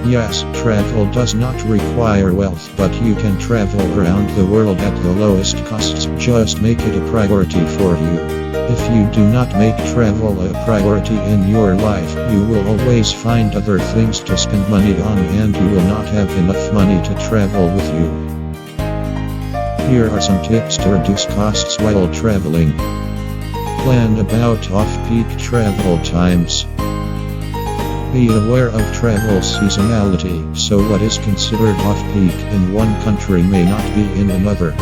Yes, travel does not require wealth, but you can travel around the world at the lowest costs. Just make it a priority for you. If you do not make travel a priority in your life, you will always find other things to spend money on and you will not have enough money to travel with you. Here are some tips to reduce costs while traveling. Plan about off-peak travel times. Be aware of travel seasonality, so what is considered off-peak in one country may not be in another.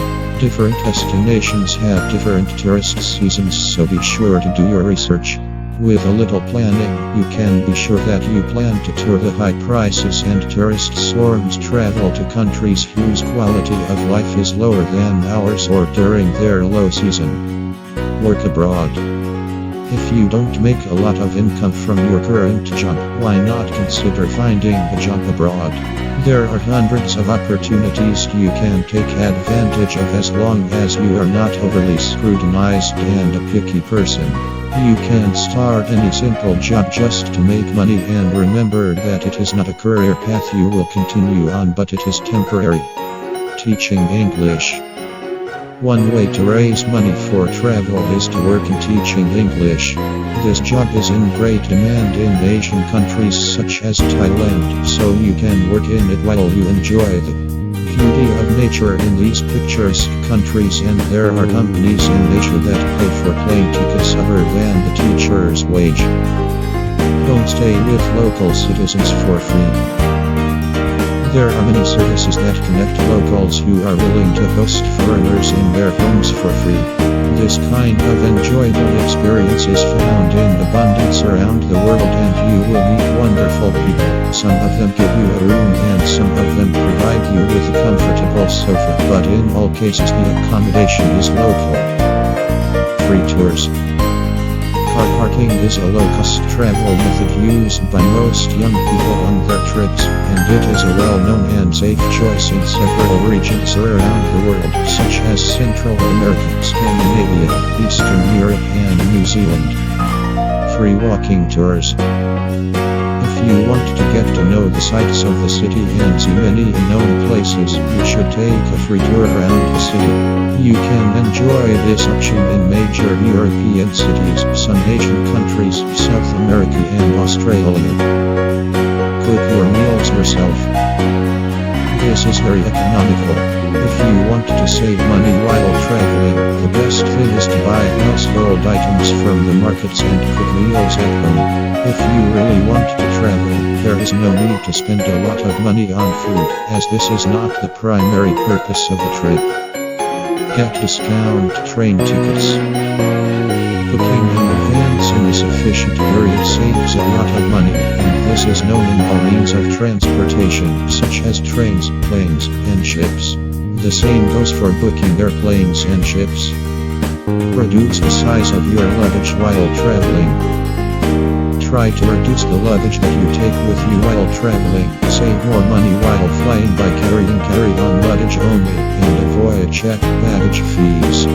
Different destinations have different tourist seasons, so be sure to do your research. With a little planning, you can be sure that you plan to tour the high prices and tourist swarms travel to countries whose quality of life is lower than ours or during their low season. Work abroad. If you don't make a lot of income from your current job, why not consider finding a job abroad? There are hundreds of opportunities you can take advantage of as long as you are not overly scrutinized and a picky person. You can start any simple job just to make money, and remember that it is not a career path you will continue on, but it is temporary. Teaching English. One way to raise money for travel is to work in teaching English. This job is in great demand in Asian countries such as Thailand, so you can work in it while you enjoy the beauty of nature in these picturesque countries, and there are companies in Asia that pay for plane tickets other than the teacher's wage. Don't stay with local citizens for free. There are many services that connect locals who are willing to host foreigners in their homes for free. This kind of enjoyable experience is found in abundance around the world, and you will meet wonderful people. Some of them give you a room and some of them provide you with a comfortable sofa, but in all cases the accommodation is local. Free tours. Car parking is a low-cost travel method used by most young people on their trips, and it is a well-known and safe choice in several regions around the world, such as Central America, Scandinavia, Eastern Europe, and New Zealand. Free walking tours. If you want to get to know the sights of the city and see many unknown places, you should take a free tour around the city. You can enjoy this option in major European cities, some Asian countries, South America, and Australia. Cook your meals yourself. This is very economical. If you want to save money while traveling, the best thing is to buy household items from the markets and cook meals at home. If you really want to travel, there is no need to spend a lot of money on food, as this is not the primary purpose of the trip. Get discount train tickets. Booking in advance in a sufficient period saves a lot of money, and this is known in all means of transportation, such as trains, planes, and ships. The same goes for booking airplanes and ships. Reduce the size of your luggage while traveling. Try to reduce the luggage that you take with you while traveling. Save more money while flying by carrying carry-on luggage only, and avoid checked baggage fees.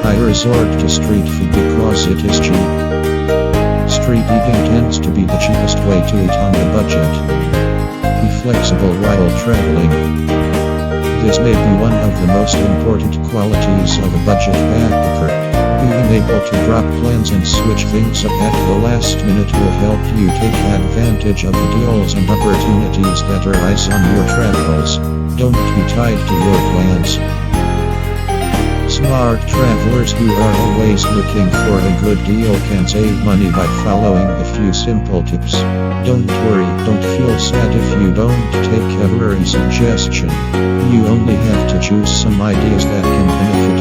I resort to street food because it is cheap. Street eating tends to be the cheapest way to eat on a budget. Be flexible while traveling. This may be one of the most important qualities of a budget backpacker. Being able to drop plans and switch things up at the last minute will help you take advantage of the deals and opportunities that arise on your travels. Don't be tied to your plans. Smart travelers who are always looking for a good deal can save money by following a few simple tips. Don't worry, don't feel sad if you don't take every suggestion. You only have to choose some ideas that can benefit